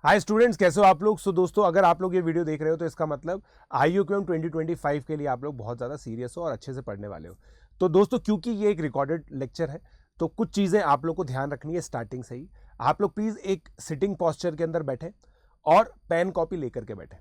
Hi students, कैसे हो आप लोग। दोस्तों, अगर आप लोग ये वीडियो देख रहे हो तो इसका मतलब IUQM 2025 के लिए आप लोग बहुत ज़्यादा सीरियस हो और अच्छे से पढ़ने वाले हो। तो दोस्तों, क्योंकि ये एक रिकॉर्डेड लेक्चर है तो कुछ चीज़ें आप लोग को ध्यान रखनी है स्टार्टिंग से ही। आप लोग प्लीज़ एक सिटिंग पॉस्चर के अंदर बैठे और पेन कॉपी लेकर के बैठे।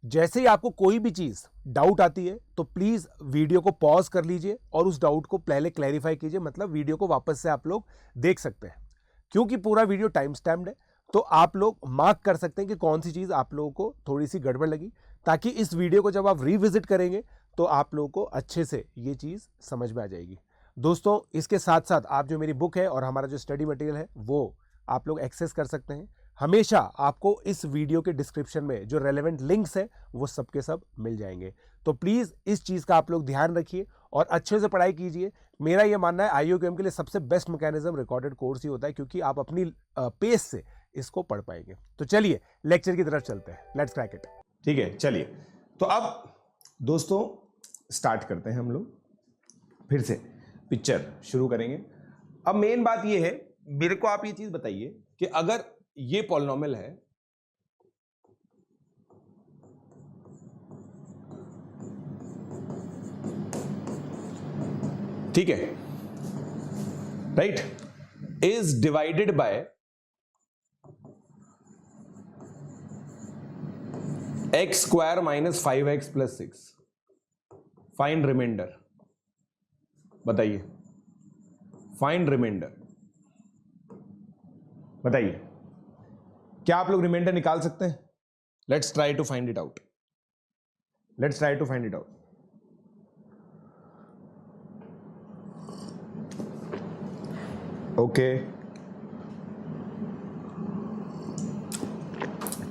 जैसे ही आपको कोई भी चीज़ डाउट आती है तो प्लीज़ वीडियो को पॉज कर लीजिए और उस डाउट को पहले क्लैरिफाई कीजिए, मतलब वीडियो को वापस से आप लोग देख सकते हैं। क्योंकि पूरा वीडियो टाइम स्टैम्प्ड है तो आप लोग मार्क कर सकते हैं कि कौन सी चीज़ आप लोगों को थोड़ी सी गड़बड़ लगी, ताकि इस वीडियो को जब आप रिविजिट करेंगे तो आप लोगों को अच्छे से ये चीज़ समझ में आ जाएगी। दोस्तों, इसके साथ साथ आप जो मेरी बुक है और हमारा जो स्टडी मटेरियल है वो आप लोग एक्सेस कर सकते हैं। हमेशा आपको इस वीडियो के डिस्क्रिप्शन में जो रेलेवेंट लिंक्स है वो सब के सब मिल जाएंगे। तो प्लीज़ इस चीज़ का आप लोग ध्यान रखिए और अच्छे से पढ़ाई कीजिए। मेरा ये मानना है IUQM के लिए सबसे बेस्ट मैकेनिज्म रिकॉर्डेड कोर्स ही होता है, क्योंकि आप अपनी पेस से इसको पढ़ पाएंगे। तो चलिए लेक्चर की तरफ चलते हैं। Let's crack it. ठीक है, चलिए। तो अब दोस्तों स्टार्ट करते हैं हम लोग, फिर से पिक्चर शुरू करेंगे। अब मेन बात ये है, मेरे को आप ये चीज बताइए कि अगर ये पॉलिनॉमियल है, ठीक है, right, is divided by x square minus 5x plus 6, find remainder. बताइए, फाइंड रिमाइंडर बताइए, क्या आप लोग रिमाइंडर निकाल सकते हैं? Let's try to find it out, let's try to find it out. Okay,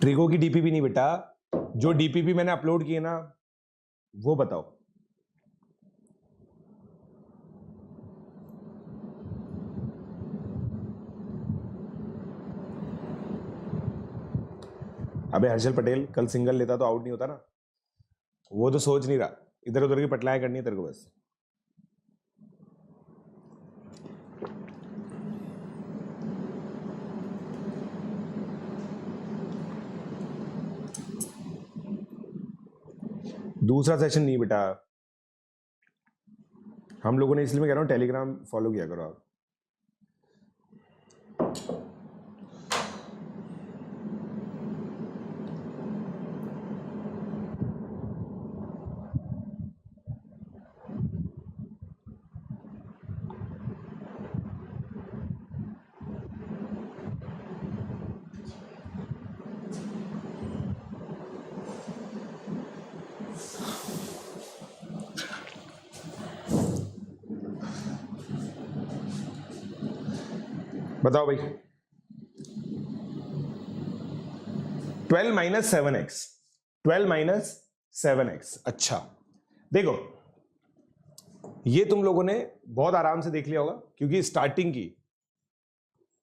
trigo की डीपीपी नहीं बेटा, जो डीपीपी मैंने अपलोड किए ना वो बताओ। अबे हर्षल पटेल, कल सिंगल लेता तो आउट नहीं होता ना। वो तो सोच नहीं रहा, इधर उधर की पटलाएं करनी है तेरे को बस। दूसरा सेशन नहीं बेटा, हम लोगों ने, इसलिए मैं कह रहा हूं टेलीग्राम फॉलो किया करो आप। बताओ भाई, 12 माइनस 7x, 12 माइनस 7x। अच्छा देखो, ये तुम लोगों ने बहुत आराम से देख लिया होगा, क्योंकि स्टार्टिंग की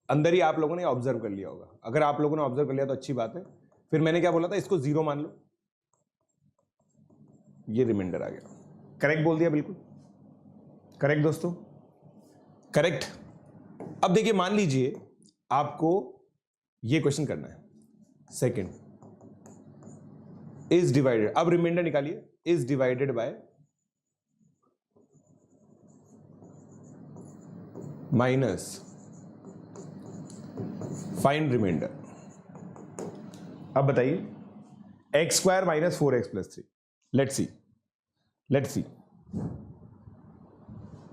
अंदर ही आप लोगों ने ऑब्जर्व कर लिया होगा। अगर आप लोगों ने ऑब्जर्व कर लिया तो अच्छी बात है। फिर मैंने क्या बोला था, इसको 0 मान लो, ये रिमाइंडर आ गया। करेक्ट बोल दिया, बिल्कुल करेक्ट दोस्तों, करेक्ट। अब देखिए, मान लीजिए आपको ये क्वेश्चन करना है, सेकंड इज डिवाइडेड, अब रिमाइंडर निकालिए, is divided by minus, find remainder. अब बताइए, x square minus 4x plus 3। Let's see, let's see,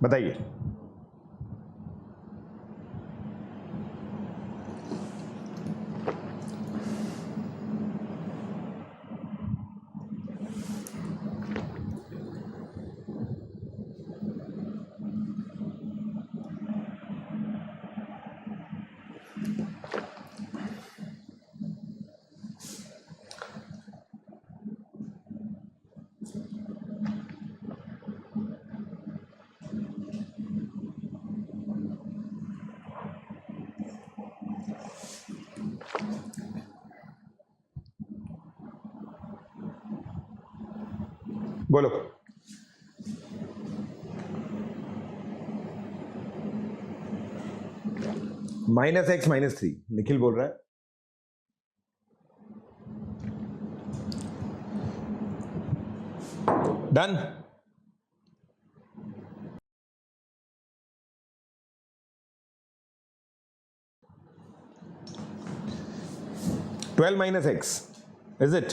बताइए। बोलो। -x -3 निखिल बोल रहा है। Done. Twelve minus x is it?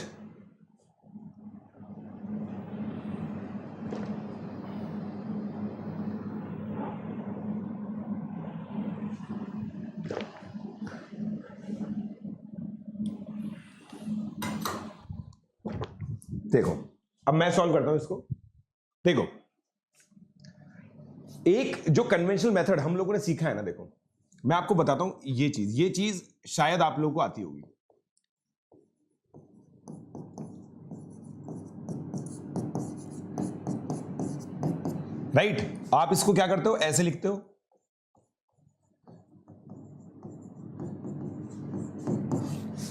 देखो अब मैं सॉल्व करता हूं इसको। देखो एक जो कन्वेंशनल मेथड हम लोगों ने सीखा है ना, देखो मैं आपको बताता हूं, ये चीज शायद आप लोगों को आती होगी। राइट आप इसको क्या करते हो, ऐसे लिखते हो,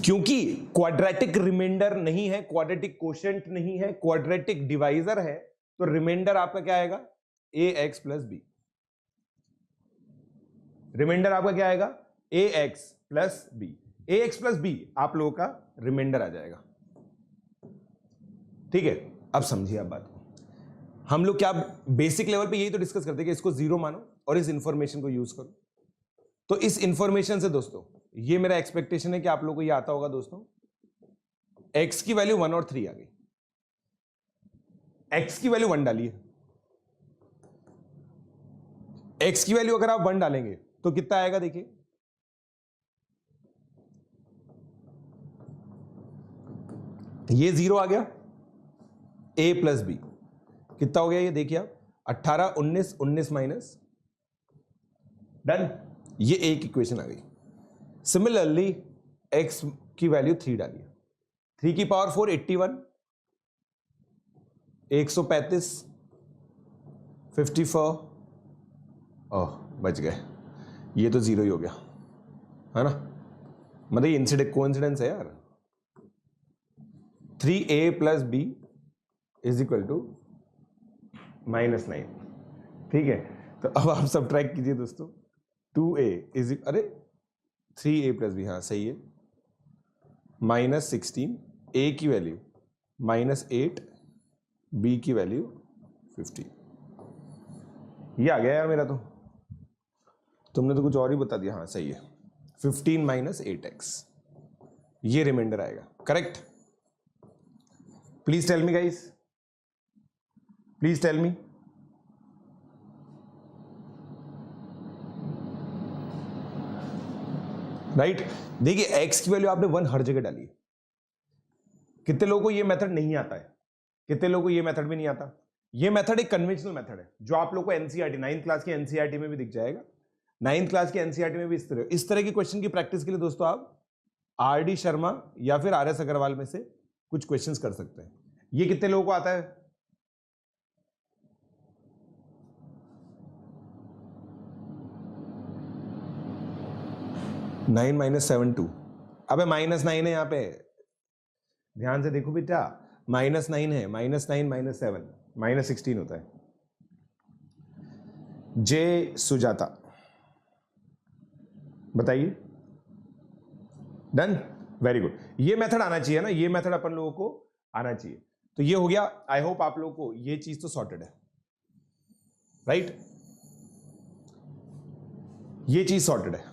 क्योंकि क्वाड्रेटिक रिमाइंडर नहीं है, क्वाड्रेटिक कोशेंट नहीं है, क्वाड्रेटिक डिवाइजर है, तो रिमाइंडर आपका क्या आएगा, ए एक्स प्लस बी। रिमाइंडर आपका क्या आएगा, ए एक्स प्लस बी। ए एक्स प्लस बी आप लोगों का रिमाइंडर आ जाएगा। ठीक है, अब समझिए आप बात को। हम लोग क्या बेसिक लेवल पे यही तो डिस्कस करते हैं कि इसको जीरो मानो और इस इंफॉर्मेशन को यूज करो। तो इस इंफॉर्मेशन से दोस्तों ये मेरा एक्सपेक्टेशन है कि आप लोगों को ये आता होगा दोस्तों, x की वैल्यू 1 और 3 आ गई, x की वैल्यू 1 डालिए, x की वैल्यू अगर आप 1 डालेंगे तो कितना आएगा, देखिए ये 0 आ गया, a प्लस बी कितना हो गया, ये देखिए आप 18 19 19 माइनस, डन, ये एक इक्वेशन आ गई। सिमिलरली x की वैल्यू 3 डालिए, 3 की पावर 4 81, 135, 54, ओह बच गए, ये तो 0 ही हो गया है ना, मतलब ये इंसिडेंट कोइंसिडेंस है यार। 3a plus b is equal to -9। ठीक है, तो अब आप सब्ट्रैक्ट कीजिए दोस्तों, 2a इज, अरे 3a प्लस बी, हाँ सही है, -16, a की वैल्यू -8, b की वैल्यू 50। ये आ गया यार मेरा, तो तुमने तो कुछ और ही बता दिया, हाँ सही है, 15 माइनस 8x, ये रिमाइंडर आएगा, correct. Please tell me guys, please tell me. Right देखिए x की वैल्यू आपने 1 हर जगह डाली है। कितने लोगों को ये मेथड नहीं आता है, कितने लोगों को ये मेथड भी नहीं आता। ये मेथड एक कन्वेंशनल मेथड है जो आप लोग को एनसीईआरटी 9th क्लास की एनसीईआरटी में भी दिख जाएगा, 9th क्लास की एनसीईआरटी में भी इस तरह की क्वेश्चन की प्रैक्टिस के लिए दोस्तों आप आर.डी. शर्मा या फिर आर.एस. अग्रवाल में से कुछ क्वेश्चंस कर सकते हैं। ये कितने लोगों को आता है, -7 2, अबे -9 है यहाँ पे, ध्यान से देखो बेटा, -9 है, -9 -7 -16 होता है। जे सुजाता बताइए, डन, वेरी गुड। ये मेथड आना चाहिए ना, ये मेथड अपन लोगों को आना चाहिए। तो ये हो गया, आई होप आप लोगों को ये चीज तो सॉर्टेड है, राइट, ये चीज सॉर्टेड है,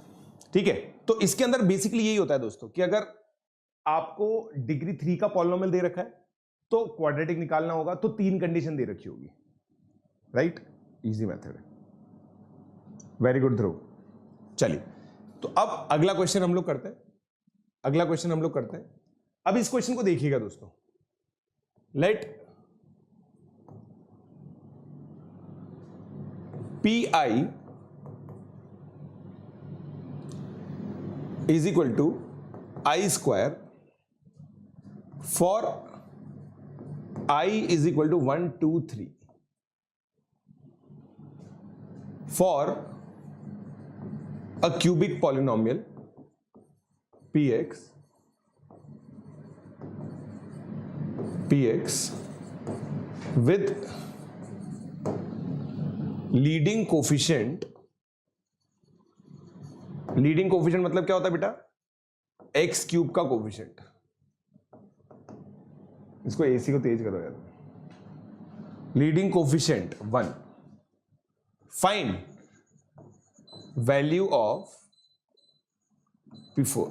ठीक है। तो इसके अंदर बेसिकली यही होता है दोस्तों कि अगर आपको डिग्री 3 का पॉलिनोमियल दे रखा है तो क्वाड्रेटिक निकालना होगा, तो 3 कंडीशन दे रखी होगी, राइट, इजी मेथड है, वेरी गुड ध्रुव। चलिए तो अब अगला क्वेश्चन हम लोग करते हैं, अगला क्वेश्चन हम लोग करते हैं। अब इस क्वेश्चन को देखिएगा दोस्तों, let P I is equal to I square for I is equal to 1 2 3 for a cubic polynomial px with leading coefficient, leading coefficient मतलब क्या होता है बेटा, एक्स क्यूब का कोफिशिएंट। इसको एसी को तेज करो यार, leading coefficient 1, find value of P4।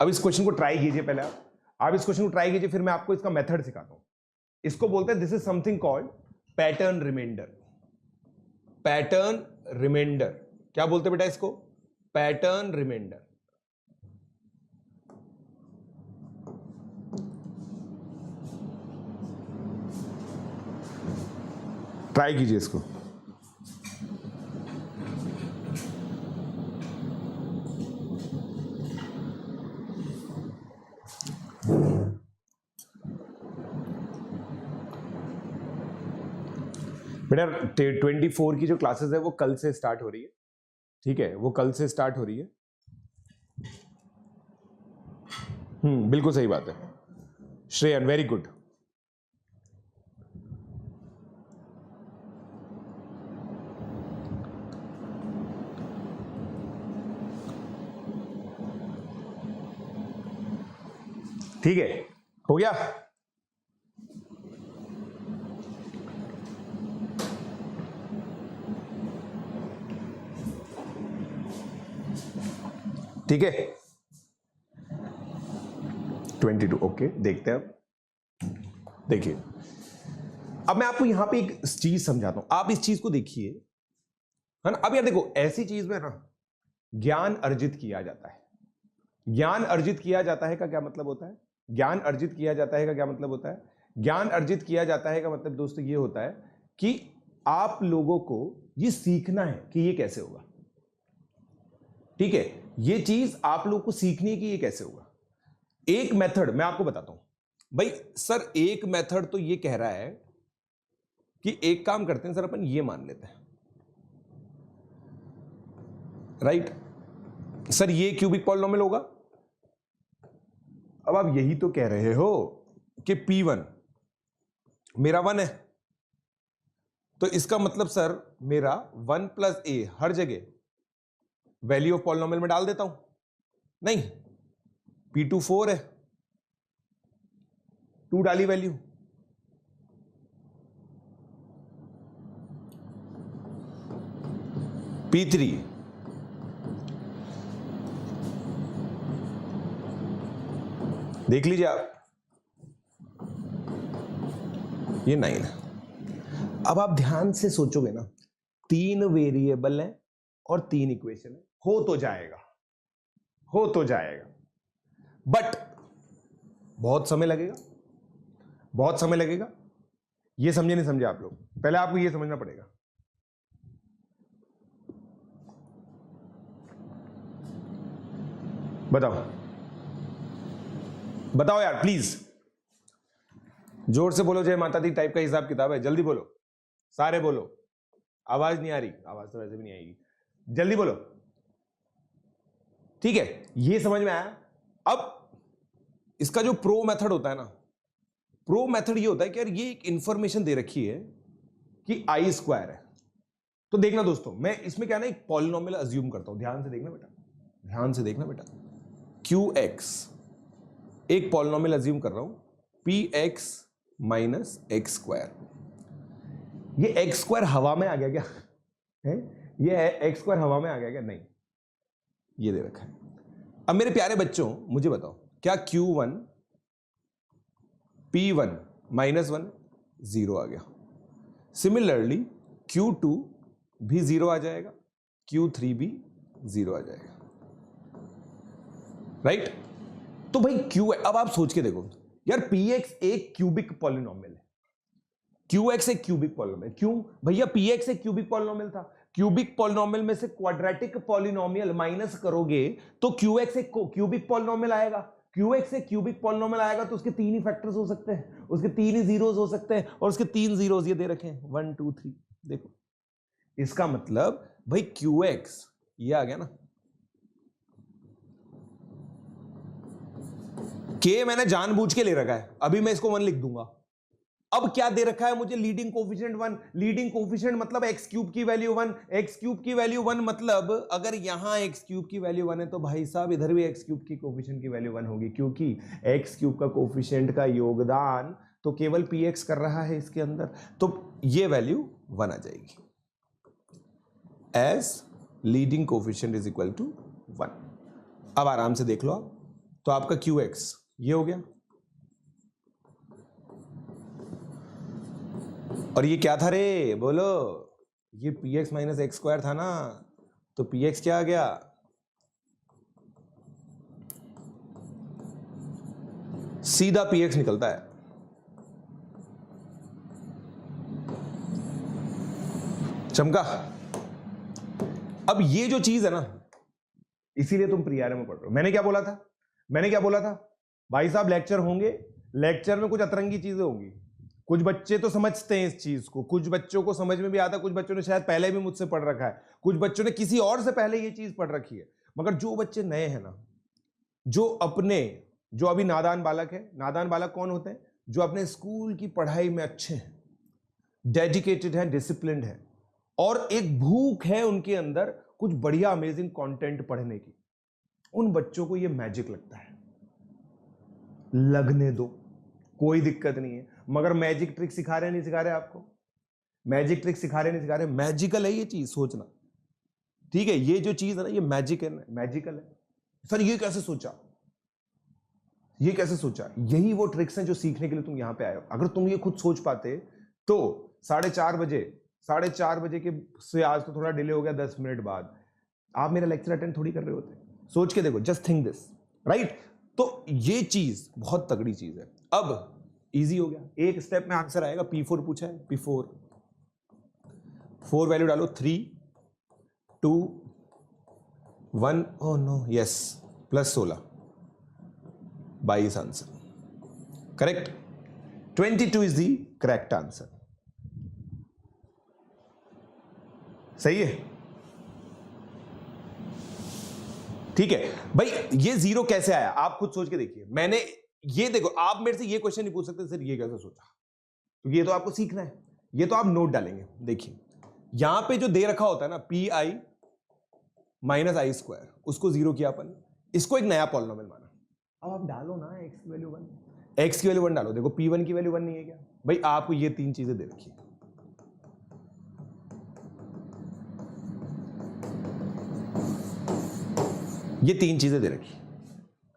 अब इस क्वेश्चन को ट्राई कीजिए, पहले आप इस क्वेश्चन को ट्राई कीजिए, फिर मैं आपको इसका मेथड सिखाता हूं। इसको बोलते हैं, this is something called pattern remainder. Pattern remainder क्या बोलते हैं बेटा इसको? Pattern reminder. ट्राई कीजिए इसको। बेटा 24 की जो क्लासेस है वो कल से स्टार्ट हो रही है, ठीक है, वो कल से स्टार्ट हो रही है। बिल्कुल सही बात है श्रेयन, वेरी गुड। ठीक है, हो गया। ठीक है, 22, ओके। देखते हैं अब। देखिए, अब मैं आपको यहां पे एक चीज समझाता हूं, आप इस चीज को देखिए, है ना। अब यार देखो, ऐसी चीज में ना ज्ञान अर्जित किया जाता है। ज्ञान अर्जित किया जाता है का क्या मतलब होता है? ज्ञान अर्जित किया जाता है का क्या मतलब होता है? ज्ञान अर्जित किया जाता है का मतलब दोस्तों ये होता है कि आप लोगों को ये सीखना है कि ये कैसे होगा। ठीक है, ये चीज आप लोगों को सीखनी है कि ये कैसे होगा। एक मेथड मैं आपको बताता हूं भाई। सर एक मेथड तो ये कह रहा है कि एक काम करते हैं सर, अपन ये मान लेते हैं, राइट सर, ये क्यूबिक पॉलिनोमियल होगा। अब आप यही तो कह रहे हो कि P1 मेरा 1 है, तो इसका मतलब सर मेरा 1 + a हर जगह वैल्यू ऑफ पॉलिनोमियल में डाल देता हूं। नहीं, P2 4 है, 2 डाली वैल्यू, P3 देख लीजिए आप, ये 9 है। अब आप ध्यान से सोचोगे ना, 3 वेरिएबल है और 3 इक्वेशन है, हो तो जाएगा, हो तो जाएगा, बट बहुत समय लगेगा, बहुत समय लगेगा। ये समझे नहीं समझे आप लोग? पहले आपको ये समझना पड़ेगा। बताओ बताओ यार प्लीज, जोर से बोलो, जय माता दी टाइप का हिसाब किताब है, जल्दी बोलो, सारे बोलो। आवाज नहीं आ रही, आवाज तो वैसे भी नहीं आएगी, जल्दी बोलो। ठीक है, ये समझ में आया। अब इसका जो प्रो मेथड होता है ना, प्रो मेथड ये होता है कि यार ये एक इंफॉर्मेशन दे रखी है कि i² है, तो देखना दोस्तों, मैं इसमें क्या ना एक पॉलिनोमियल अज्यूम करता हूं, ध्यान से देखना बेटा, ध्यान से देखना बेटा। QX एक पॉलिनोमियल अज्यूम कर रहा हूं, PX - x²। ये x² हवा में आ गया क्या है? ये x² हवा में आ गया क्या? नहीं, ये दे रखा है। अब मेरे प्यारे बच्चों मुझे बताओ, क्या Q1 P1 - 1 0 आ गया? सिमिलरली Q2 भी 0 आ जाएगा, Q3 भी 0 आ जाएगा, राइट? तो भाई Q, अब आप सोच के देखो यार, PX एक क्यूबिक पॉलिनोमियल है, QX एक क्यूबिक पॉलिनोमियल। क्यों भैया? PX एक क्यूबिक पॉलिनोमियल था, क्यूबिक पॉलिनोमियल में से क्वाड्रेटिक पॉलिनोमियल माइनस करोगे तो QX एक क्यूबिक पॉलिनोमियल आएगा। QX एक क्यूबिक पॉलिनोमियल आएगा तो उसके 3 ही फैक्टर्स हो सकते हैं, उसके 3 ही जीरोस हो सकते हैं, और उसके 3 जीरोस ये दे रखे हैं 1 2 3। देखो, इसका मतलब भाई QX ये आ गया ना, K मैंने जानबूझ के ले रखा है, अभी मैं इसको 1 लिख दूंगा। अब क्या दे रखा है मुझे? Leading coefficient 1। लीडिंग कोफिशिएंट मतलब x³ की वैल्यू 1, x³ की वैल्यू 1 मतलब अगर यहां x³ की वैल्यू 1 है तो भाई साहब इधर भी x³ की कोफिशिएंट की वैल्यू 1 होगी, क्योंकि x³ का कोफिशिएंट का योगदान तो केवल px कर रहा है इसके अंदर, तो ये वैल्यू 1 आ जाएगी, as leading coefficient is equal to 1। अब आराम से देख लो आप, तो आपका qx ये हो गया, और ये क्या था रे बोलो, ये px माइनस एक्स स्क्वायर था ना, तो px क्या आ गया, सीधा px निकलता है। चमका। अब ये जो चीज है ना, इसीलिए तुम प्री-आर में पढ़ रहे हो। मैंने क्या बोला था भाई साहब, लेक्चर होंगे, लेक्चर में कुछ अतरंगी चीजें होंगी, कुछ बच्चे तो समझते हैं इस चीज को, कुछ बच्चों को समझ में भी आता है, कुछ बच्चों ने शायद पहले भी मुझसे पढ़ रखा है, कुछ बच्चों ने किसी और से पहले ये चीज पढ़ रखी है। मगर जो बच्चे नए हैं ना, जो अभी नादान बालक है, नादान बालक कौन होते हैं, जो अपने स्कूल की पढ़ाई में अच्छे हैं, डेडिकेटेड हैं, डिसिप्लिन्ड हैं, और एक भूख है उनके अंदर कुछ बढ़िया अमेजिंग कंटेंट पढ़ने की, उन बच्चों को ये मैजिक लगता है। लगने दो, कोई दिक्कत नहीं है। मगर मैजिक ट्रिक सिखा रहे नहीं सिखा रहे आपको, मैजिक ट्रिक सिखा रहे नहीं सिखा रहे, मैजिकल है ये चीज, सोचना ठीक है। ये जो चीज है ना, ये मैजिकल है। सर ये कैसे सोचा, ये कैसे सोचा? यही वो ट्रिक्स हैं जो सीखने के लिए तुम यहां पे आए हो। अगर तुम ये खुद सोच पाते तो 4:30 बजे के से, आज तो थोड़ा डिले हो गया 10 मिनट बाद, आप मेरा लेक्चर अटेंड थोड़ी कर रहे होते। सोच के देखो, जस्ट थिंक दिस, राइट? तो ये चीज बहुत तगड़ी चीज है। अब इजी हो गया, एक स्टेप में आंसर आएगा। P4 पूछा है, P4 4 वैल्यू डालो, 3 2 1, oh no, yes, plus 16, 22 answer correct. 22 is the correct answer. सही है, ठीक है भाई। ये 0 कैसे आया, आप खुद सोच के देखिए। मैंने ये देखो, आप मेरे से ये क्वेश्चन नहीं पूछ सकते सर ये कैसे सोचा, क्योंकि ये तो आपको सीखना है, ये तो आप नोट डालेंगे। देखिए यहां पे जो दे रखा होता है ना, pi माइनस आई स्क्वायर, उसको 0 किया अपन, इसको एक नया पॉलिनोमियल माना। अब आप डालो ना x की वैल्यू 1, x की वैल्यू 1 डालो। देखो p1 की वैल्यू 1 नहीं है क्या भाई? आपको ये 3 चीजें दे रखी है, ये 3 चीजें दे रखी,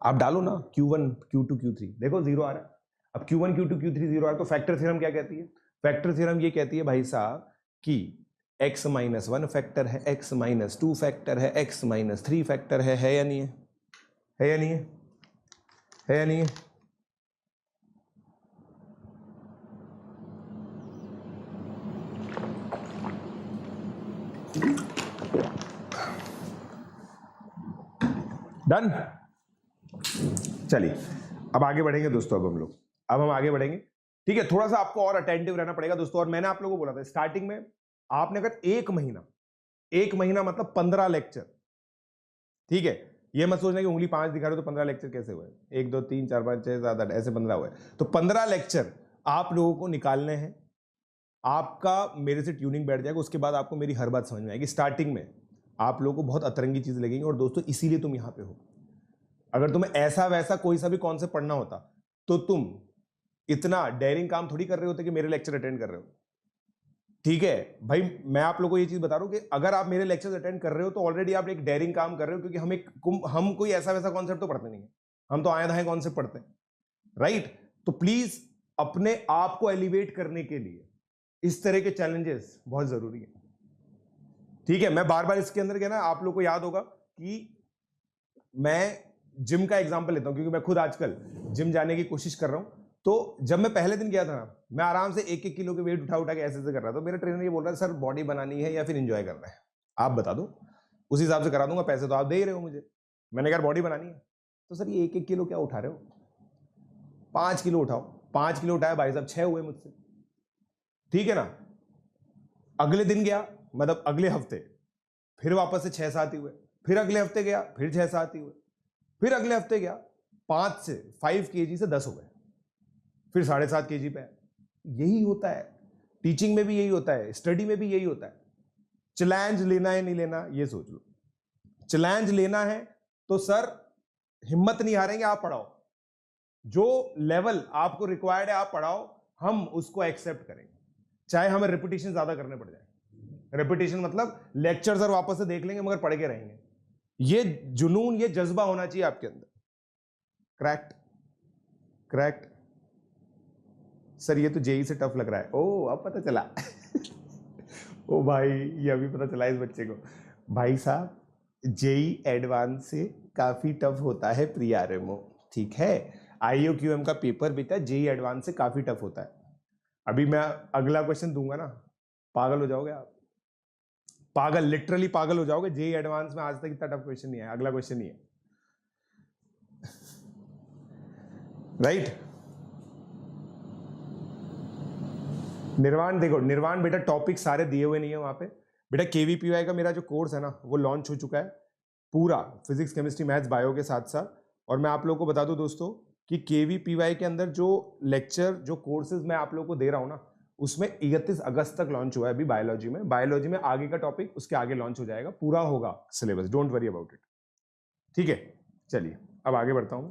आप डालो ना, q1 q2 q3, देखो 0 आ रहा है। अब q1 q2 q3 0 आ रहा है, तो फैक्टर थ्योरम क्या कहती है? फैक्टर थ्योरम ये कहती है भाई साहब कि x माइनस 1 फैक्टर है, x माइनस 2 फैक्टर है, x माइनस 3 फैक्टर है या नहीं है? है या नहीं है? है या नहीं है? डन। चलिए अब आगे बढ़ेंगे दोस्तों। अब हम आगे बढ़ेंगे, ठीक है। थोड़ा सा आपको और अटेंटिव रहना पड़ेगा दोस्तों। और मैंने आप लोगों को बोला था स्टार्टिंग में, आपने अगर एक महीना मतलब 15 लेक्चर, ठीक है। ये मत सोचना कि उंगली 5 दिखा रहे हो तो 15 लेक्चर कैसे हुए, 1 2 3 4 5 6 7 8 ऐसे 15 हुए। तो 15 लेक्चर आप लोगों को निकालने हैं। आपका मेरे से ट्यूनिंग बैठ जाएगा, उसके बाद आपको मेरी हर बात समझ में आएगी। स्टार्टिंग में आप लोगों को बहुत अतरंगी चीज लगेंगी, और दोस्तों इसीलिए तुम यहां पे हो। अगर तुम्हें ऐसा वैसा कोई सा भी कॉन्सेप्ट पढ़ना होता तो तुम इतना डेयरिंग काम थोड़ी कर रहे होते कि मेरे लेक्चर अटेंड कर रहे हो, ठीक है भाई। मैं आप लोगों को ये चीज बता रहा हूं कि अगर आप मेरे लेक्चर्स अटेंड कर रहे हो तो ऑलरेडी आप एक डेयरिंग काम कर रहे हो, क्योंकि हम कोई ऐसा वैसा कॉन्सेप्ट तो पढ़ते नहीं है, हम तो आए धाए कॉन्सेप्ट पढ़ते हैं, राइट? तो प्लीज अपने आप को एलिवेट करने के लिए इस तरह के चैलेंजेस बहुत जरूरी है, ठीक है। मैं बार बार इसके अंदर क्या ना, आप लोग को याद होगा कि मैं जिम का एग्जांपल लेता हूं, क्योंकि मैं खुद आजकल जिम जाने की कोशिश कर रहा हूं। तो जब मैं पहले दिन गया था ना, मैं आराम से 1-1 किलो के वेट उठा के ऐसे कर रहा था। मेरा ट्रेनर ये बोल रहा है सर बॉडी बनानी है या फिर एंजॉय करना है, आप बता दो, उस हिसाब से करा दूंगा, पैसे तो आप दे ही रहे हो मुझे। मैंने कहा बॉडी बनानी है, तो सर ये 1-1 किलो क्या उठा रहे हो, 5 किलो उठाओ। 5 किलो उठाया भाई साहब, 6 हुए मुझसे, ठीक है ना। अगले दिन गया, मतलब अगले हफ्ते फिर वापस से 6-7 ही हुए, फिर अगले हफ्ते गया फिर 6-7 ही हुए, फिर अगले हफ्ते गया 5 kg से 10 हो गए, फिर 7.5 kg पे। यही होता है टीचिंग में भी, यही होता है स्टडी में भी, यही होता है। चैलेंज लेना है नहीं लेना ये सोच लो। चैलेंज लेना है तो सर हिम्मत नहीं हारेंगे, आप पढ़ाओ, जो लेवल आपको रिक्वायर्ड है आप पढ़ाओ, हम उसको एक्सेप्ट करेंगे, चाहे हमें रिपीटिशन ज्यादा करने पड़ जाए। रिपीटिशन मतलब लेक्चर सर वापस से देख लेंगे मगर पढ़ के रहेंगे। ये जुनून, ये जज्बा होना चाहिए आपके अंदर। क्रैक्ट क्रैक्ट सर ये तो जेई से टफ लग रहा है। ओ अब पता चला ओ भाई ये अभी पता चला इस बच्चे को। भाई साहब जेई एडवांस से काफी टफ होता है प्रीआरएमओ, ठीक है। आईओक्यूएम का पेपर भी था, जेई एडवांस से काफी टफ होता है। अभी मैं अगला क्वेश्चन दूंगा ना, पागल हो जाओगे आप, पागल, लिटरली पागल हो जाओगे। जेई एडवांस में आज तक इतना टफ क्वेश्चन नहीं है, अगला क्वेश्चन नहीं है, राइट। निर्वाण देखो, निर्वाण बेटा टॉपिक सारे दिए हुए नहीं है वहां पे बेटा। केवीपीवाई का मेरा जो कोर्स है ना वो लॉन्च हो चुका है पूरा, फिजिक्स केमिस्ट्री मैथ्स बायो के साथ साथ। और मैं आप लोगों को बता दूं दोस्तों कि केवीपीवाई के अंदर जो लेक्चर, जो कोर्सेज मैं आप लोगों को दे रहा हूं ना, उसमें 31 अगस्त तक लॉन्च हुआ है अभी बायोलॉजी में। बायोलॉजी में आगे का टॉपिक उसके आगे लॉन्च हो जाएगा, पूरा होगा syllabus, don't worry about it, ठीक है। चलिए अब आगे बढ़ता हूं।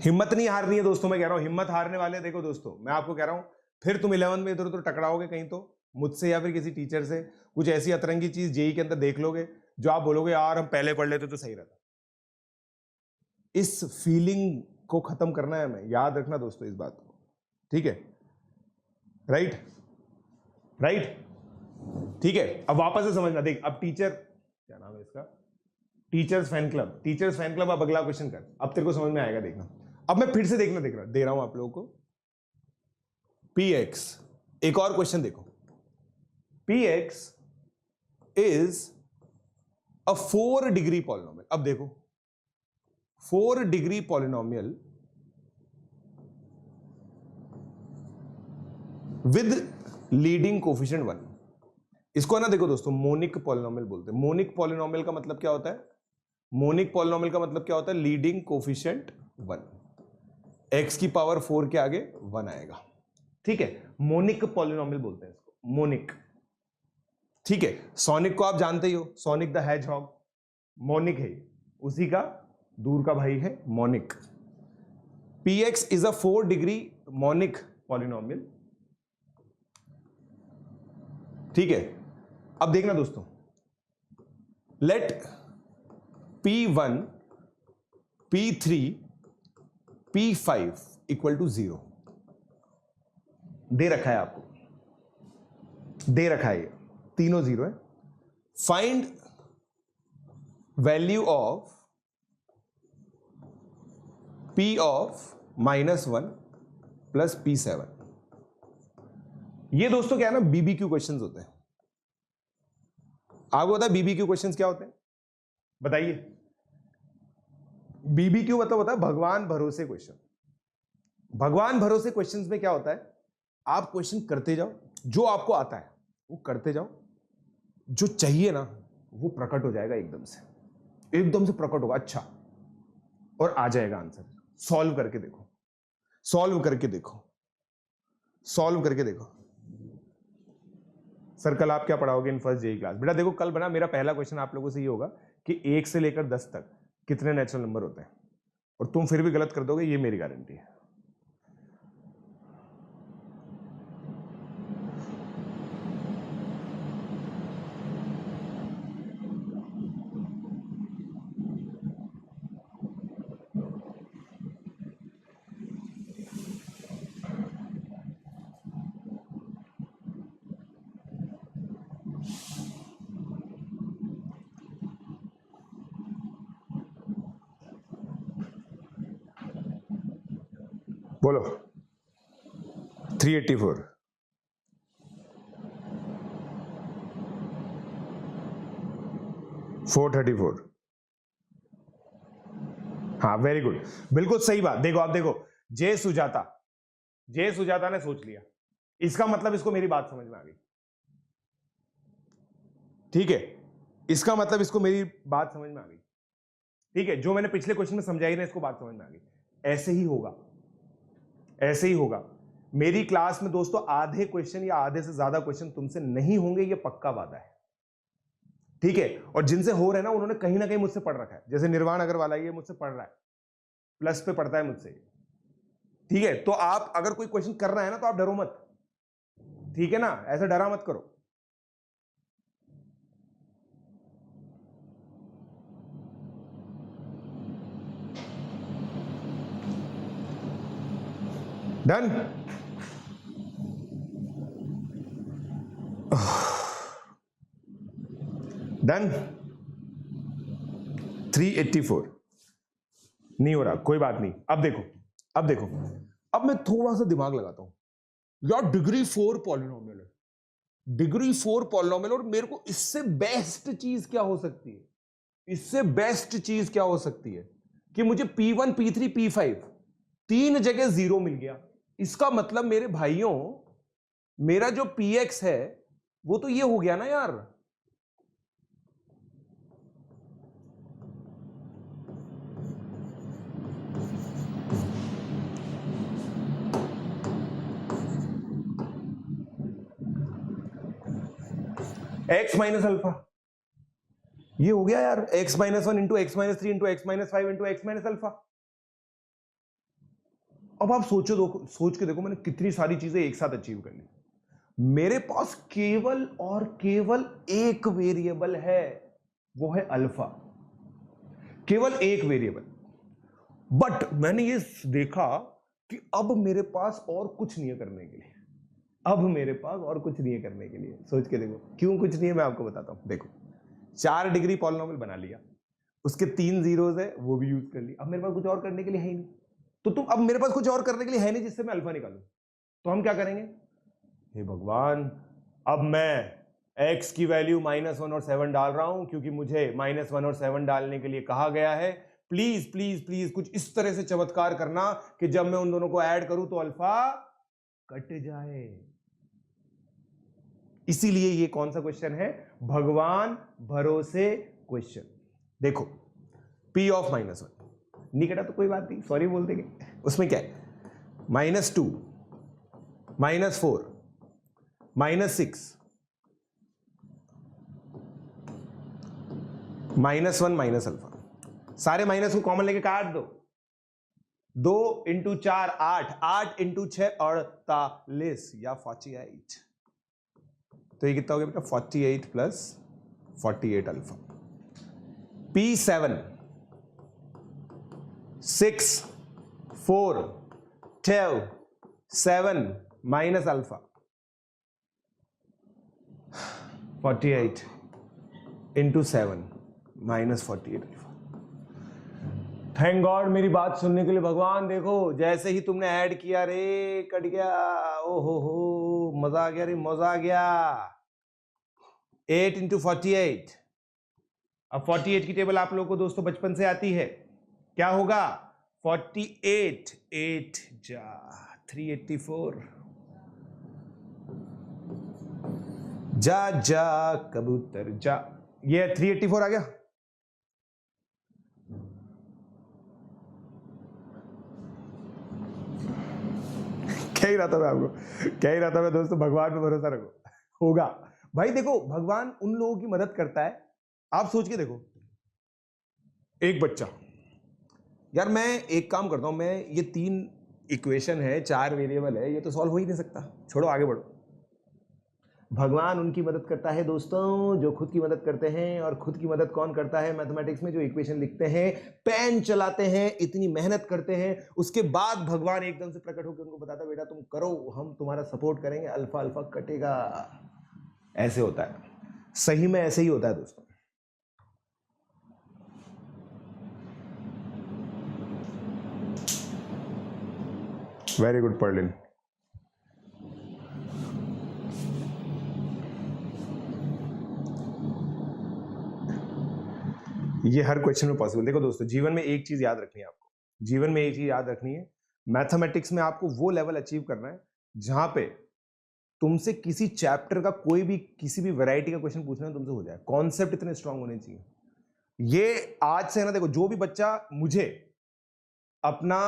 हिम्मत नहीं हारनी है दोस्तों, मैं कह रहा हूं हिम्मत हारने वाले, देखो दोस्तों मैं आपको कह रहा हूं फिर तुम 11 में इधर उधर टकराओगे कहीं तो मुझसे या फिर किसी टीचर से, कुछ ऐसी अतरंगी चीज जेई के अंदर देख लोगे जो आप बोलोगे यार हम पहले पढ़ लेते तो सही रहता। इस फीलिंग को खत्म करना है हमें, याद रखना दोस्तों इस बात को, ठीक है, राइट राइट, ठीक है। अब वापस से समझना, देख अब टीचर, क्या नाम है इसका, teachers fan club, teachers fan club. अब अगला क्वेश्चन कर, अब तेरे को समझ में आएगा, देखना। अब मैं फिर से दे रहा हूं आप लोगों को px, एक और क्वेश्चन देखो। px is a 4 degree polynomial. अब देखो 4 degree polynomial with leading coefficient 1। इसको ना देखो दोस्तों मोनिक पॉलिनोमियल बोलते हैं। मोनिक पॉलिनोमियल का मतलब क्या होता है? मोनिक पॉलिनोमियल का मतलब क्या होता है? लीडिंग कोफिशिएंट 1, x की पावर 4 के आगे 1 आएगा, ठीक है। मोनिक पॉलिनोमियल बोलते हैं इसको, मोनिक, ठीक है। सोनिक को आप जानते ही हो, सोनिक द हेजहॉग, मोनिक है उसी का दूर का भाई है monic. px is a 4 degree monic polynomial, ठीक है। अब देखना दोस्तों, late p1 p3 p5 equal to 0 दे रखा है आपको, दे रखा है, ये तीनों 0 है। Find value of p of -1 plus p7। ये दोस्तों क्या है ना, बीबीक्यू क्वेश्चंस होते हैं। आपको पता है बीबीक्यू क्वेश्चंस क्या होते हैं? बताइए। बीबीक्यू मतलब होता है भगवान भरोसे क्वेश्चन। भगवान भरोसे क्वेश्चंस में क्या होता है, आप क्वेश्चन करते जाओ, जो आपको आता है वो करते जाओ, जो चाहिए ना वो प्रकट हो जाएगा, एकदम से प्रकट होगा, अच्छा, और आ जाएगा आंसर। सॉल्व करके देखो, सॉल्व करके देखो, सॉल्व करके देखो। सर कल आप क्या पढ़ाओगे इन फर्स्ट जेई क्लास? बेटा देखो कल बना मेरा पहला क्वेश्चन आप लोगों से ये होगा कि 1 से लेकर 10 तक कितने नेचुरल नंबर होते हैं, और तुम फिर भी गलत कर दोगे, ये मेरी गारंटी है। बोलो 384, $434। हाँ वेरी गुड, बिल्कुल सही बात। देखो आप देखो, जे सुजाता ने सोच लिया, इसका मतलब इसको मेरी बात समझ में आ गई, ठीक है। इसका मतलब इसको मेरी बात समझ में आ गई, ठीक है। जो मैंने पिछले क्वेश्चन में समझाई ना, इसको बात समझ में आ गई। ऐसे ही होगा, ऐसे ही होगा। मेरी क्लास में दोस्तों आधे क्वेश्चन या आधे से ज्यादा क्वेश्चन तुमसे नहीं होंगे, ये पक्का वादा है। ठीक है, और जिनसे हो रहा है ना उन्होंने कहीं ना कहीं मुझसे पढ़ रखा है, जैसे निर्वाण अग्रवाल ये मुझसे पढ़ रहा है, प्लस पे पढ़ता है मुझसे, ठीक है। तो आप अगर कोई क्वेश्चन कर रहा है ना तो आप डरो मत, ठीक है ना, ऐसा डरा मत करो। डन। डन। 384 नहीं हो रहा, कोई बात नहीं। अब देखो, अब देखो, अब मैं थोड़ा सा दिमाग लगाता हूं यार। डिग्री 4 पॉलिनोमियल है, डिग्री 4 पॉलिनोमियल, और मेरे को इससे बेस्ट चीज क्या हो सकती है, इससे बेस्ट चीज क्या हो सकती है कि मुझे P1 P3 P5 तीन जगह जीरो मिल गया। इसका मतलब मेरे भाइयों, मेरा जो PX है वो तो ये हो गया ना यार। x माइनस अल्फा ये हो गया यार, x minus 1 into x minus 3 into x minus 5 into x minus alpha. अब आप सोच के देखो मैंने कितनी सारी चीजें एक साथ अचीव कर ली। मेरे पास केवल और केवल एक वेरिएबल है, वो है अल्फा, केवल एक वेरिएबल। बट मैंने ये देखा कि अब मेरे पास और कुछ नहीं है करने के लिए, अब मेरे पास और कुछ नहीं है करने के लिए। सोच के देखो क्यों कुछ नहीं है, मैं आपको बताता हूं। देखो 4 डिग्री पॉलिनोमियल बना लिया, उसके 3 जीरोस है वो भी यूज कर लिया, अब मेरे पास कुछ और करने के लिए है ही नहीं। तो तुम, अब मेरे पास कुछ और करने के लिए है नहीं जिससे मैं अल्फा निकालूं, तो हम क्या करेंगे, हे भगवान, अब मैं x की वैल्यू -1 और 7 डाल रहा हूं क्योंकि मुझे -1 और 7 डालने के लिए कहा गया है। प्लीज प्लीज प्लीज कुछ इस तरह से चमत्कार करना कि जब मैं उन दोनों को ऐड करूं तो अल्फा कट जाए। इसीलिए ये कौन सा क्वेश्चन है, भगवान भरोसे क्वेश्चन। देखो P ऑफ -1 नहीं कटा तो कोई बात नहीं, सॉरी बोल देंगे, उसमें क्या है, -2 -4 -6 -1 माइनस अल्फा, सारे माइनस को कॉमन लेके काट दो, 2 इंटू 4 8, 8 इंटू 6 48 या 48। तो ये कितना हो गया बेटा, 48 plus 48 alpha. P7 6 4 12 7 minus alpha 48 into 7 -48 alpha. Thank God मेरी बात सुनने के लिए भगवान। देखो जैसे ही तुमने ऐड किया रे कट गया, ओ हो मजा आ गया रे, मजा आ गया। 8 इंटू 48, अब 48 की टेबल आप लोगों को दोस्तों बचपन से आती है, क्या होगा 48 8 जा 384, जा जा कबूतर जा, ये 384 आ गया। कह ही रहा था मैं आपको, कह ही रहा था मैं दोस्तों, भगवान पे भरोसा रखो, होगा भाई। देखो भगवान उन लोगों की मदद करता है, आप सोच के देखो, एक बच्चा, यार मैं एक काम करता हूं, मैं ये 3 इक्वेशन है, 4 वेरिएबल है, ये तो सॉल्व हो ही नहीं सकता, छोड़ो आगे बढ़ो। भगवान उनकी मदद करता है दोस्तों जो खुद की मदद करते हैं, और खुद की मदद कौन करता है मैथमेटिक्स में, जो इक्वेशन लिखते हैं, पेन चलाते हैं, इतनी मेहनत करते हैं, उसके बाद भगवान एकदम से प्रकट होकर उनको बताता है बेटा तुम करो, हम तुम्हारा सपोर्ट करेंगे, अल्फा अल्फा कटेगा। ऐसे होता है, सही में ऐसे ही होता है दोस्तों। Very good Perlin. ये हर क्वेश्चन में पॉसिबल। देखो दोस्तों जीवन में एक चीज याद रखनी है आपको, जीवन में एक चीज याद रखनी है, मैथमेटिक्स में आपको वो लेवल अचीव करना है जहां पे तुमसे किसी चैप्टर का कोई भी किसी भी वैरायटी का क्वेश्चन पूछना है तुमसे हो जाए, कॉन्सेप्ट इतने स्ट्रांग होने चाहिए। ये आज से ना, देखो जो भी बच्चा मुझे अपना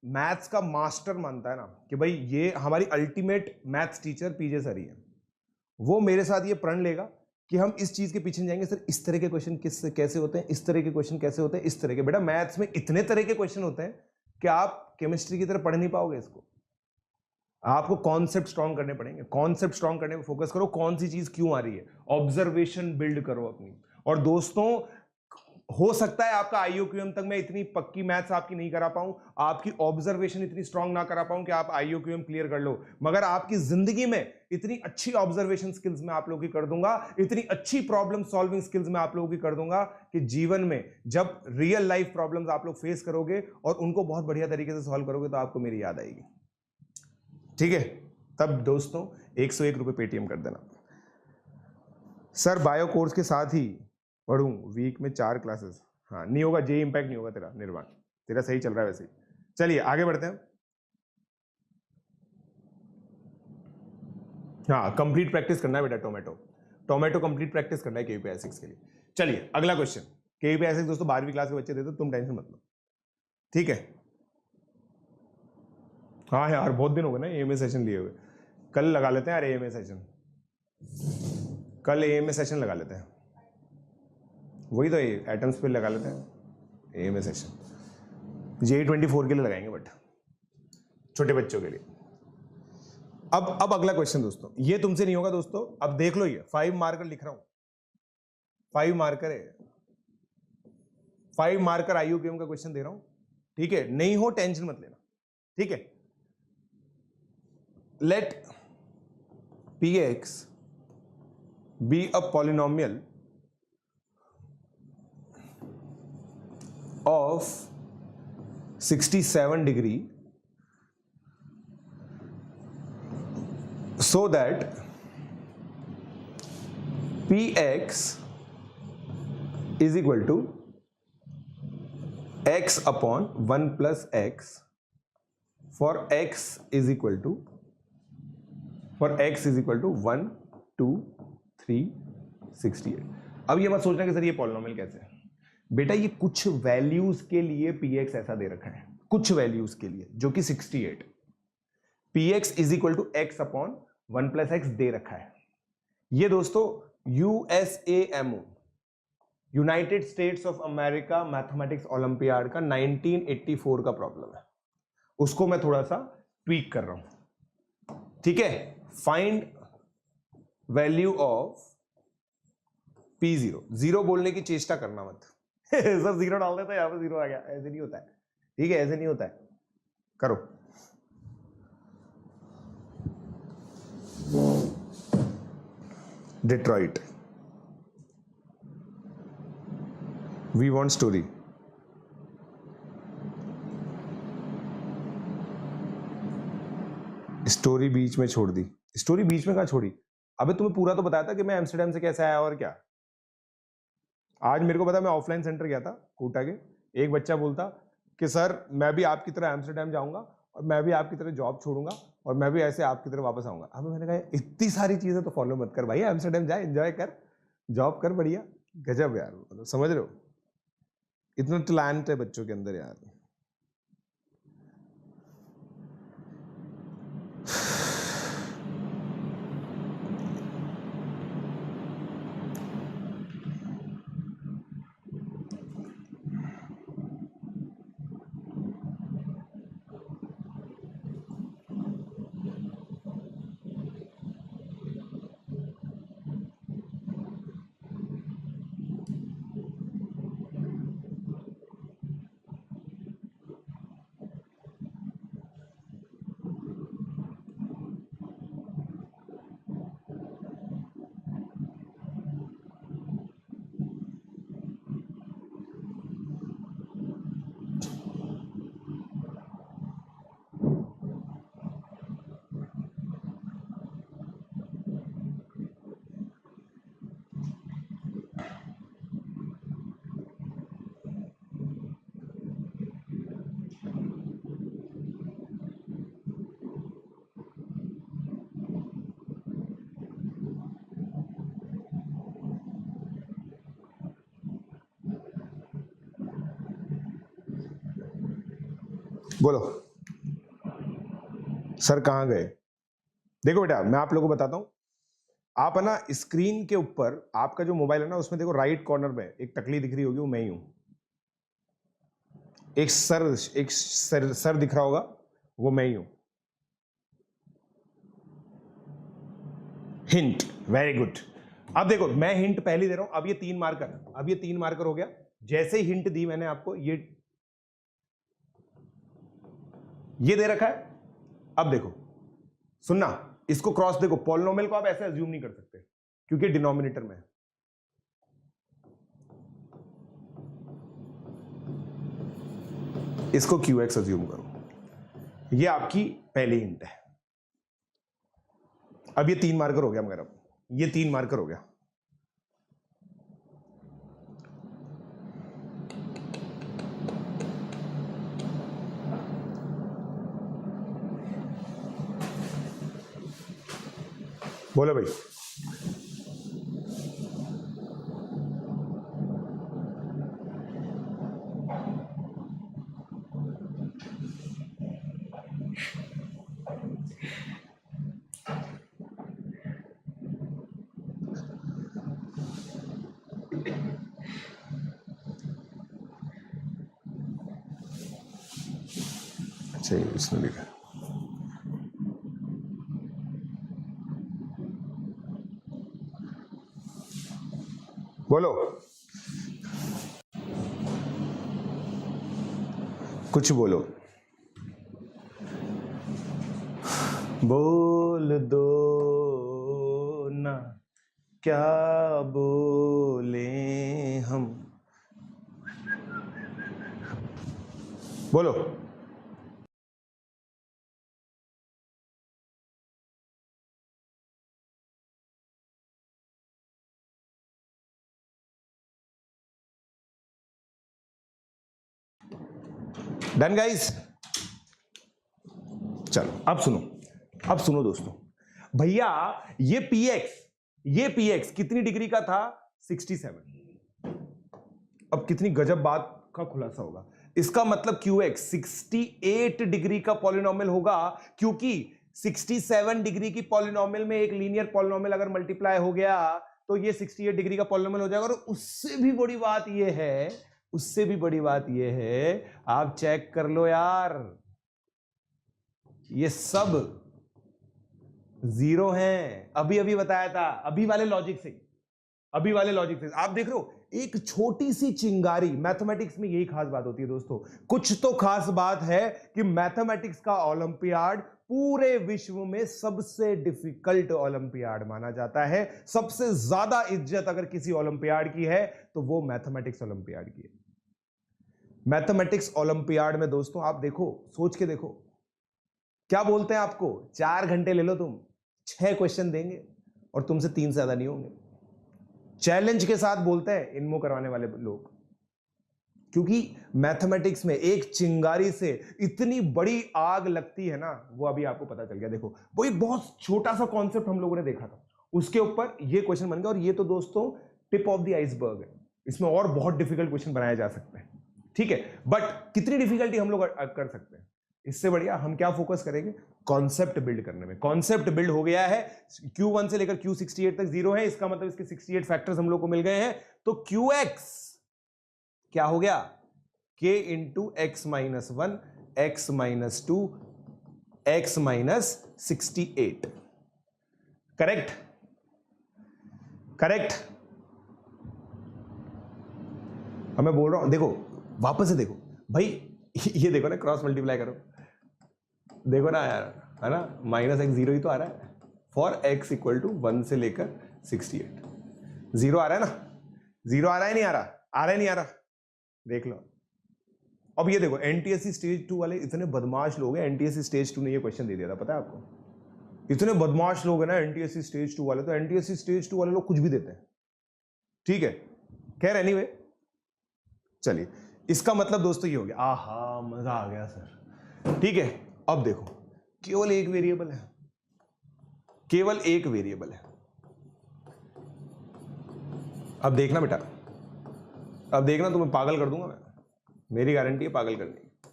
मैथ्स का मास्टर मानता है ना कि भाई ये हमारी अल्टीमेट मैथ्स टीचर पीजे सर ही है, वो मेरे साथ ये प्रण लेगा कि हम इस चीज के पीछे नहीं जाएंगे सर इस तरह के क्वेश्चन कैसे होते हैं, इस तरह के क्वेश्चन कैसे होते हैं, इस तरह के। बेटा मैथ्स में इतने तरह के क्वेश्चन होते हैं कि आप केमिस्ट्री की तरह पढ़ नहीं पाओगे इसको। आपको कॉन्सेप्ट स्ट्रॉन्ग करने पड़ेंगे, कॉन्सेप्ट स्ट्रॉन्ग करने पे फोकस करो, कौन सी चीज क्यों आ रही है, ऑब्जर्वेशन बिल्ड करो अपनी। और दोस्तों हो सकता है आपका आईओक्यूएम तक मैं इतनी पक्की मैथ्स आपकी नहीं करा पाऊं, आपकी ऑब्जर्वेशन इतनी स्ट्रांग ना करा पाऊं कि आप आईओक्यूएम क्लियर कर लो, मगर आपकी जिंदगी में इतनी अच्छी ऑब्जर्वेशन स्किल्स मैं आप लोगों की कर दूंगा, इतनी अच्छी प्रॉब्लम सॉल्विंग स्किल्स मैं आप लोगों की कर दूंगा कि जीवन में जब रियल लाइफ प्रॉब्लम्स आप लोग फेस करोगे और उनको बहुत बढ़िया तरीके से सॉल्व करोगे तो आपको मेरी याद आएगी। ठीक है, तब दोस्तों 101 रुपए पेटीएम कर देना। सर बायो कोर्स के साथ ही पढ़ूं, वीक में 4 क्लासेस। हाँ नहीं होगा, जे इम्पैक्ट नहीं होगा तेरा निर्वाण, तेरा सही चल रहा है वैसे ही। चलिए आगे बढ़ते हैं। हाँ कंप्लीट प्रैक्टिस करना है बेटा, टोमेटो कंप्लीट प्रैक्टिस करना है केवीपीआई 6 के लिए। चलिए अगला क्वेश्चन, केवीपीआई 6 दोस्तों 12वीं क्लास के बच्चे देते, तुम टेंशन मत लो, ठीक है। हाँ यार बहुत दिन हो गए ना एएमए सेशन लिए हुए, कल लगा लेते हैं यार एएमए सेशन, कल एएमए सेशन लगा लेते हैं, वही तो एटम्स पे लगा लेते हैं एएमए सेशन, J24 के लिए लगाएंगे बट छोटे बच्चों के लिए। अब अगला क्वेश्चन दोस्तों, ये तुमसे नहीं होगा दोस्तों, अब देख लो ये 5 मार्कर लिख रहा हूं, 5 मार्कर है, 5 मार्कर आईयूक्यूएम का क्वेश्चन दे रहा हूं, ठीक है, नहीं हो टेंशन मत लेना, ठीक है। Let px be a polynomial of 67 degree so that px is equal to x upon 1 plus x for x is equal to 1 2 3 68। अब ये मत सोचना कि सर ये पॉलिनोमियल कैसे है, बेटा ये कुछ वैल्यूज के लिए px ऐसा दे रखा है, कुछ वैल्यूज के लिए जो कि 68, px is equal to x upon 1 plus x दे रखा है। ये दोस्तों USAMO United States of America mathematics Olympiad का 1984 का प्रॉब्लम है, उसको मैं थोड़ा सा ट्वीक कर रहा हूं, ठीक है। Find value of P0, zero बोलने की चेष्टा करना मत सर जीरो डाल देता है यहां पर जीरो आ गया, ऐसे नहीं होता है, ठीक है, ऐसे नहीं होता है, करो। Detroit, we want story, story बीच में छोड़ दी, स्टोरी बीच में कहां छोड़ी, अबे तुम्हें पूरा तो बताया था कि मैं एम्स्टर्डम से कैसे आया और क्या। आज मेरे को पता, मैं ऑफलाइन सेंटर गया था कोटा के, एक बच्चा बोलता कि सर मैं भी आपकी तरह एम्स्टर्डम जाऊंगा और मैं भी आपकी तरह जॉब छोड़ूंगा और मैं भी ऐसे आपकी तरह वापस आऊंगा। अब मैंने कहा इतनी सारी चीजें तो फॉलो मत कर भाई, एम्स्टर्डम जा, एंजॉय कर, जॉब कर, बढ़िया गजब यार, मतलब समझ रहे हो, इतना टैलेंट है बच्चों के अंदर यार। बोलो सर कहां गए। देखो बेटा मैं आप लोगों को बताता हूं, आप है ना स्क्रीन के ऊपर आपका जो मोबाइल है ना उसमें देखो राइट कॉर्नर में एक टकली दिख रही होगी, वो मैं ही हूं। एक सर दिख रहा होगा, वो मैं ही हूं। Hint, very good. अब देखो मैं हिंट पहले दे रहा हूं, अब ये 3 मार्कर हो गया। जैसे ही हिंट दी मैंने आपको, ये दे रखा है। अब देखो सुनना, इसको क्रॉस देखो, पॉलिनोमियल को आप ऐसे अज्यूम नहीं कर सकते क्योंकि डिनोमिनेटर में है। इसको QX अज्यूम करो। ये आपकी पहली हिंट है। अब ये 3 मार्कर हो गया, मगर अब ये 3 मार्कर हो गया। बोलो भाई। अच्छा इसने लिखा, बोलो कुछ बोलो, बोल दो ना क्या बोले हम, बोलो। Done guys? चलो अब सुनो दोस्तों, भैया ये px कितनी डिग्री का था? 67। अब कितनी गजब बात का खुलासा होगा। इसका मतलब QX 68 डिग्री का पॉलिनोमियल होगा, क्योंकि 67 डिग्री की पॉलिनोमियल में एक लीनियर पॉलिनोमियल अगर मल्टीप्लाई हो गया तो ये 68 डिग्री का पॉलिनोमियल हो जाएगा। और उससे भी बड़ी बात ये है, आप चेक कर लो यार, ये सब जीरो हैं। अभी बताया था, अभी वाले लॉजिक से आप देख रहे हो। एक छोटी सी चिंगारी, मैथमेटिक्स में यही खास बात होती है दोस्तों, कुछ तो खास बात है कि मैथमेटिक्स का ओलंपियाड पूरे विश्व में सबसे डिफिकल्ट ओलंपियाड माना जाता है। सबसे ज्यादा इज्जत अगर किसी ओलंपियाड की है तो वो मैथमेटिक्स ओलंपियाड की है। मैथमेटिक्स ओलंपियाड में दोस्तों आप देखो, सोच के देखो, क्या बोलते हैं आपको, 4 घंटे ले लो तुम, 6 क्वेश्चन देंगे और तुमसे 3 से ज्यादा नहीं होंगे। चैलेंज के साथ बोलते हैं इनमो करवाने वाले लोग, क्योंकि मैथमेटिक्स में एक चिंगारी से इतनी बड़ी आग लगती है ना, वो अभी आपको पता चल गया। देखो वो एक बहुत छोटा सा कॉन्सेप्ट हम लोगों ने देखा था, उसके ऊपर ये क्वेश्चन बन गया। और ये तो दोस्तों टिप ऑफ द आइसबर्ग है, इसमें और बहुत डिफिकल्ट क्वेश्चन बनाए जा सकते हैं, ठीक है। बट कितनी डिफिकल्टी हम लोग कर सकते हैं, इससे बढ़िया हम क्या फोकस करेंगे, कॉन्सेप्ट बिल्ड करने में। कॉन्सेप्ट बिल्ड हो गया है, Q1 से लेकर Q68 तक 0 है, इसका मतलब इसके 68 फैक्टर्स हम लोग को मिल गए हैं। तो QX क्या हो गया, K into x minus 1 x minus 2 x minus 68। Correct? अब मैं बोल रहा हूं, देखो वापस से देखो भाई, ये देखो ना, क्रॉस मल्टीप्लाई करो, देखो ना यार, है ना, माइनस x 0 ही तो आ रहा है। फॉर x इक्वल टू 1 से लेकर 68 0 आ रहा है ना, 0 आ रहा है नहीं आ रहा, देख लो। अब ये देखो, NTSC स्टेज 2 वाले इतने बदमाश लोग हैं, NTSC स्टेज 2 ने ये क्वेश्चन दे दिया था, पता है आपको? इतने बदमाश लोग हैं ना NTSC स्टेज 2 वाले, तो NTSC स्टेज 2 वाले लोग कुछ भी देते हैं, ठीक है। खैर एनीवे, चलिए, इसका मतलब दोस्तों ये हो गया, आहा मजा आ गया सर, ठीक है। अब देखो केवल एक वेरिएबल है, अब देखना बेटा, अब देखना, तुम्हें पागल कर दूंगा मैं, मेरी गारंटी है पागल करने की।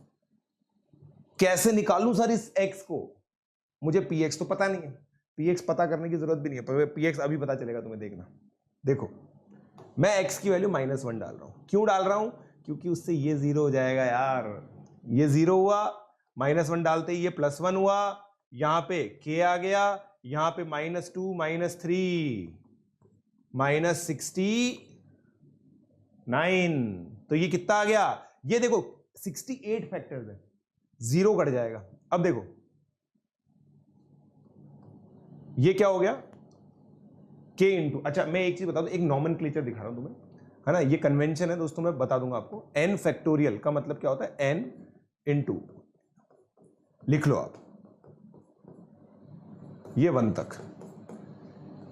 कैसे निकालूं सर इस x को, मुझे px तो पता नहीं है, px पता करने की जरूरत भी नहीं है, px अभी पता चलेगा तुम्हें, देखना। देखो मैं x की वैल्यू -1 डाल रहा हूं, क्यों डाल रहा हूं? क्योंकि उससे ये 0 हो जाएगा यार, ये 0 हुआ, -1 डालते ही ये +1 हुआ, यहां पे k आ गया, यहां पे -2 -3 -69, तो ये कितना आ गया? ये देखो 68 फैक्टर्स है, 0 कट जाएगा। अब देखो ये क्या हो गया, k इंटू, अच्छा मैं एक चीज बता दूं, एक नॉमेनक्लेचर दिखा रहा हूं तुम्हें, है ना, ये कन्वेंशन है दोस्तों, मैं बता दूंगा आपको। n फैक्टोरियल का मतलब क्या होता है, n इंटू, लिख लो आप ये 1 तक,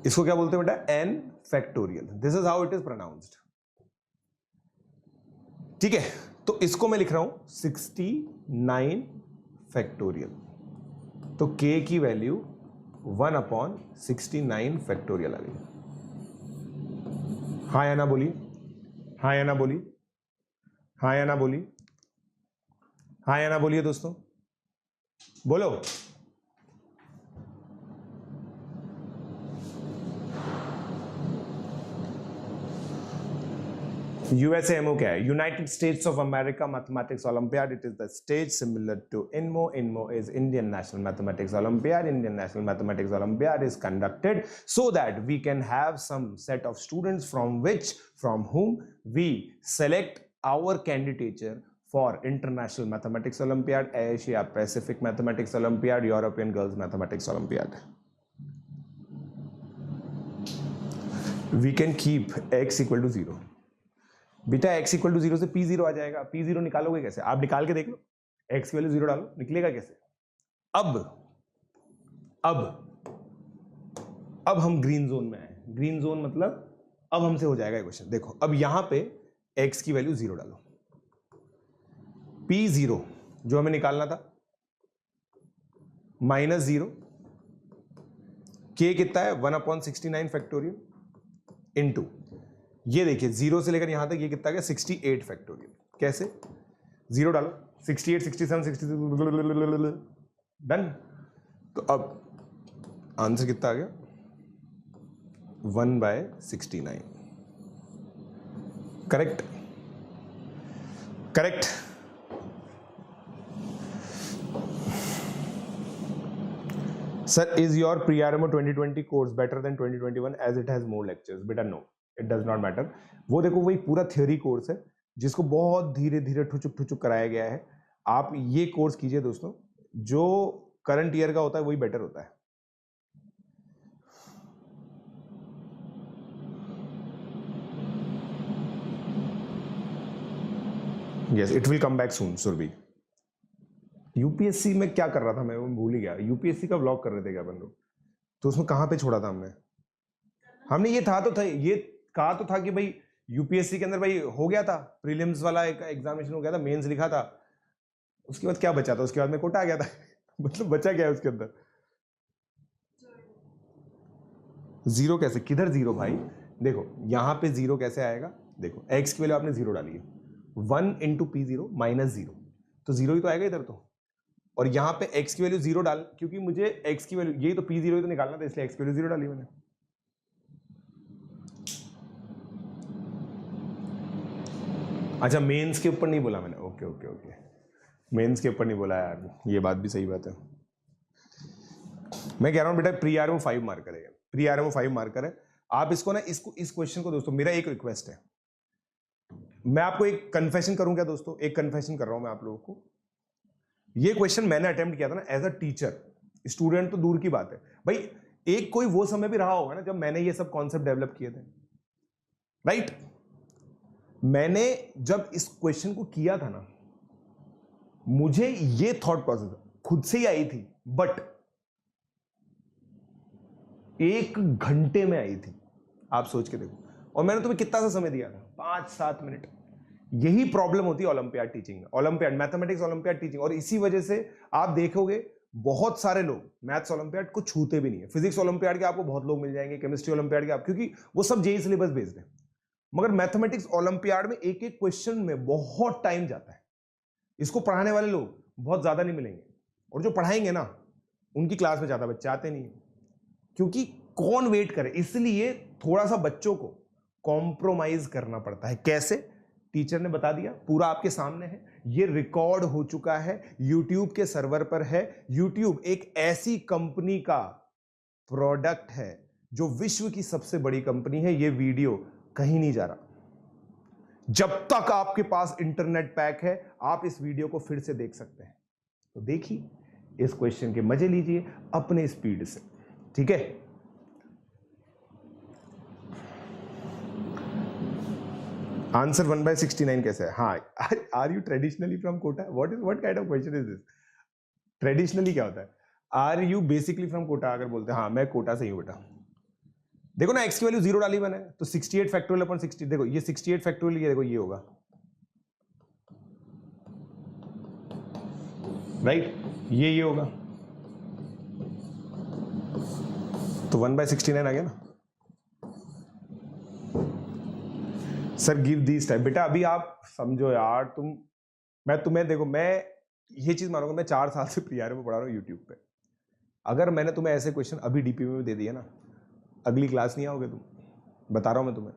इसको क्या बोलते हैं बेटा, n factorial, this is how it is pronounced. ठीक है, तो इसको मैं लिख रहा हूं 69 फैक्टोरियल, तो k की वैल्यू 1/69 फैक्टोरियल आ गई। हाँ या ना बोली, हाँ या ना बोली, हाँ या ना बोली, हाँ या ना बोलिए दोस्तों, बोलो। USAMO क्या है? United States of America mathematics olympiad. It is the stage similar to INMO. INMO is Indian National Mathematics Olympiad. Indian National Mathematics Olympiad is conducted so that we can have some set of students from whom we select our candidature for International Mathematics Olympiad, Asia Pacific Mathematics Olympiad, European Girls Mathematics Olympiad. We can keep x equal to 0. बेटा x equal to 0 से p0 आ जाएगा, p0 निकालोगे कैसे? आप निकाल के देख लो, x की वैल्यू 0 डालो, निकलेगा कैसे? अब हम ग्रीन जोन में आए। ग्रीन जोन मतलब अब हमसे हो जाएगा ये क्वेश्चन। देखो अब यहां पे x की वैल्यू 0 डालो, p0 जो हमें निकालना था -0, k कितना है 1/69 फैक्टोरियल इनटू, ये देखिए 0 से लेकर यहां तक ये कितना गया 68 फैक्टोरियल। कैसे? 0 डालो, 68 67 66 डन। तो अब आंसर कितना आ गया 1/69। Correct, correct. Sir is your pre RMO 2020 course better than 2021 as it has more lectures? बेटा no, it does not matter. वो देखो वही पूरा थ्योरी कोर्स है जिसको बहुत धीरे धीरे ठुचुक कराया गया है। आप ये कोर्स कीजिए दोस्तों, जो करंट ईयर का होता है वही बेटर होता है। Yes, it will come back soon. Surabhi, UPSC में क्या कर रहा था मैं, वो भूल ही गया। यूपीएससी का व्लॉग कर रहे थे क्या अपन लोग? तो उसमें कहां पे छोड़ा था हमने ये था तो था, ये कहा तो था कि भाई यूपीएससी के अंदर भाई हो गया था, प्रीलिम्स वाला एक एग्जामिनेशन हो गया था, मेंस लिखा था, उसके बाद क्या बचा था? उसके बाद में कोटा आ गया था मतलब बचा क्या है उसके अंदर? 0 कैसे, किधर 0 भाई? देखो यहां पे 0 कैसे आएगा, देखो x की वैल्यू आपने 0 डाली है, 1 इंटू p0 -0, तो 0 ही तो आएगा इधर तो। और यहां पे x की वैल्यू 0 डाल, क्योंकि मुझे x की वैल्यू, यही तो p0 ही तो निकालना था, इसलिए x की वैल्यू 0 डाली मैंने। अच्छा मेंस के ऊपर नहीं बोला मैंने, ओके ओके ओके, मेंस के ऊपर नहीं बोला यार, ये बात भी सही बात है। मैं कह रहा हूं बेटा प्री-आरएमओ 5 मार्कर है, प्री-आरएमओ 5 मार्कर है। आप इसको ना, इस क्वेश्चन को दोस्तों, मेरा एक रिक्वेस्ट है, मैं आपको एक कन्फेशन करूं क्या दोस्तों? एक कन्फेशन कर रहा हूं मैं आप लोगों को। ये क्वेश्चन मैंने अटेम्प्ट किया था ना एज अ टीचर, स्टूडेंट तो दूर की बात है भाई, एक कोई वो समय भी रहा होगा ना जब मैंने ये सब कॉन्सेप्ट डेवलप किए थे, राइट? मैंने जब इस क्वेश्चन को किया था ना, मुझे ये थॉट प्रोसेस खुद से ही आई थी, बट 1 घंटे में आई थी, आप सोच के देखो। और मैंने तुम्हें कितना सा समय दिया था? 5-7 मिनट। यही प्रॉब्लम होती है ओलंपियाड टीचिंग में, ओलंपियाड मैथमेटिक्स ओलंपियाड टीचिंग, और इसी वजह से आप देखोगे बहुत सारे लोग मैथ्स ओलंपियाड को छूते भी नहीं है। फिजिक्स ओलंपियाड के आपको बहुत लोग मिल जाएंगे, केमिस्ट्री ओलंपियाड के आप, क्योंकि वो सब जेई सिलेबस बेस्ड है, मगर मैथमेटिक्स ओलंपियाड में एक एक क्वेश्चन में बहुत टाइम जाता है। इसको पढ़ाने वाले लोग बहुत ज्यादा नहीं मिलेंगे, और जो पढ़ाएंगे ना उनकी क्लास में ज्यादा बच्चे आते नहीं है। क्योंकि कौन वेट करे, इसलिए थोड़ा सा बच्चों को कॉम्प्रोमाइज करना पड़ता है। कैसे? टीचर ने बता दिया, पूरा आपके सामने है, ये रिकॉर्ड हो चुका है, यूट्यूब के सर्वर पर है। यूट्यूब एक ऐसी कंपनी का प्रोडक्ट है जो विश्व की सबसे बड़ी कंपनी है। ये वीडियो कहीं नहीं जा रहा। जब तक आपके पास इंटरनेट पैक है आप इस वीडियो को फिर से देख सकते हैं। तो देखिए, इस क्वेश्चन के मजे लीजिए अपने स्पीड से, ठीक है। आंसर 1/69 कैसे है? हाँ, are you traditionally from Kota? What kind of question is this? Traditionally क्या होता है? Are you basically from Kota अगर बोलते हैं हाँ मैं कोटा से ही हूं बेटा। देखो ना, x की वैल्यू 0 डाली मैंने, तो 68 फैक्टोरियल अपॉन 60, देखो ये 68 फैक्टोरियल, ये देखो ये होगा, राइट, ये होगा, तो 1/69 आ गया ना। सर गिव दिस टाइप, बेटा अभी आप समझो यार, मैं तुम्हें देखो, मैं ये चीज मानूंगा, मैं 4 साल से प्रीआरएम में पढ़ा रहा हूँ यूट्यूब पे। अगर मैंने तुम्हें ऐसे क्वेश्चन अभी डीपीएम में दे दिया ना, अगली क्लास नहीं आओगे तुम, बता रहा हूं मैं तुम्हें।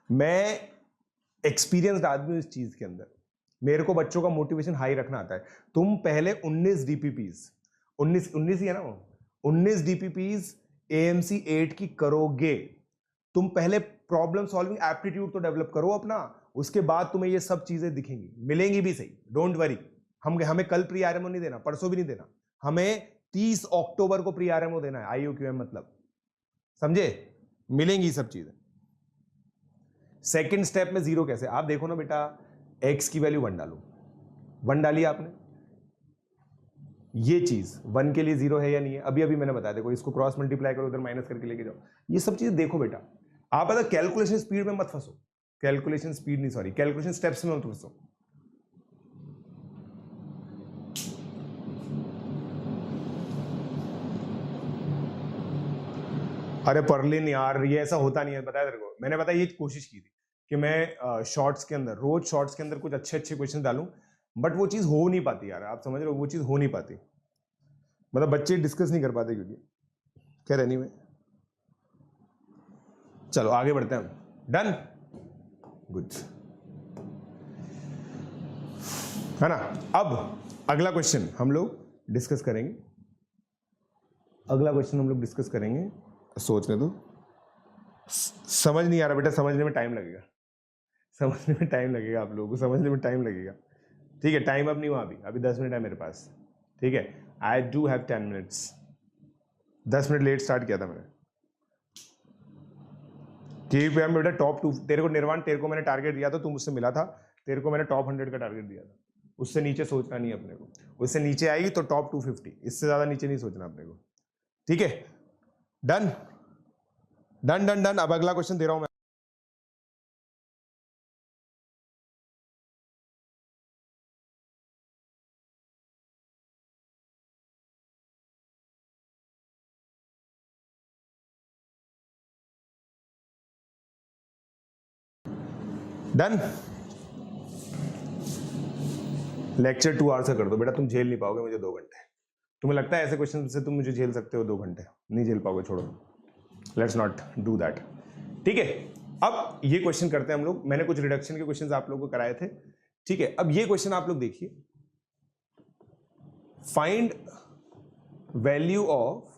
मैं एक्सपीरियंस्ड आदमी हूं इस चीज के अंदर, मेरे को बच्चों का मोटिवेशन हाई रखना आता है। तुम पहले 19 डीपीपीज 19 ही है ना वो, 19 डीपीपीज एएमसी 8 की करोगे। तुम पहले प्रॉब्लम सॉल्विंग एप्टीट्यूड तो डेवलप करो अपना, उसके बाद तुम्हें ये सब चीजें दिखेंगी, मिलेंगी भी सही, डोंट वरी। हमें कल प्री आरएमओ नहीं देना, परसों भी नहीं देना, हमें 30 अक्टूबर को प्री आरएमओ देना है, आईयूक्यूएम मतलब, समझे? मिलेंगी सब चीजें। सेकंड स्टेप में जीरो कैसे? आप देखो ना बेटा, x की वैल्यू 1 डालो, 1 डाली आपने, ये चीज 1 के लिए 0 है या नहीं है, अभी अभी मैंने बताया, देखो इसको क्रॉस मल्टीप्लाई करो, उधर माइनस करके लेके जाओ, ये सब चीजें देखो बेटा। आप पता कैलकुलेशन स्पीड में मत फंसो, कैलकुलेशन स्पीड नहीं, सॉरी, कैलकुलेशन स्टेप्स में मत फंसो। अरे परलिन यार, ये ऐसा होता नहीं है, बताया तेरे को मैंने, बताया ये कोशिश की थी कि मैं शॉर्ट्स के अंदर, रोज शॉर्ट्स के अंदर कुछ अच्छे अच्छे क्वेश्चन डालूं, बट वो चीज हो नहीं पाती यार, आप समझ रहे हो, वो चीज हो नहीं पाती, मतलब बच्चे डिस्कस नहीं कर पाते, क्योंकि खैर एनीवे, चलो आगे बढ़ते हैं हम। डन, गुड है ना। अब अगला क्वेश्चन हम लोग डिस्कस करेंगे, अगला क्वेश्चन हम लोग डिस्कस करेंगे, सोचने दो, समझ नहीं आ रहा बेटा, समझने में टाइम लगेगा, समझने में टाइम लगेगा, आप लोगों को समझने में टाइम लगेगा, ठीक है। टाइम अब नहीं हुआ, अभी 10 मिनट है मेरे पास, ठीक है। I do have 10 minutes, 10 minute let start किया था मैंने। के में बेटा टॉप 2, तेरे को निर्वाण, तेरे को मैंने टारगेट दिया था, तू मुझसे मिला था, तेरे को मैंने टॉप 100 का टारगेट दिया था, उससे नीचे सोचना नहीं अपने को, उससे नीचे आएगी तो टॉप 250, इससे ज्यादा नीचे नहीं सोचना अपने को, ठीक है। Done done done done. अब अगला क्वेश्चन दे रहा हूं मैं, डन। लेक्चर 2 आवर्स का कर दो बेटा, तुम झेल नहीं पाओगे मुझे 2 घंटे। तुम्हें लगता है ऐसे क्वेश्चन से तुम मुझे झेल सकते हो 2 घंटे? नहीं झेल पाओगे, छोड़ो, लेट्स नॉट डू दैट, ठीक है। अब ये क्वेश्चन करते हैं हम लोग, मैंने कुछ रिडक्शन के क्वेश्चन आप लोगों को कराए थे, ठीक है। अब ये क्वेश्चन आप लोग देखिए, find value of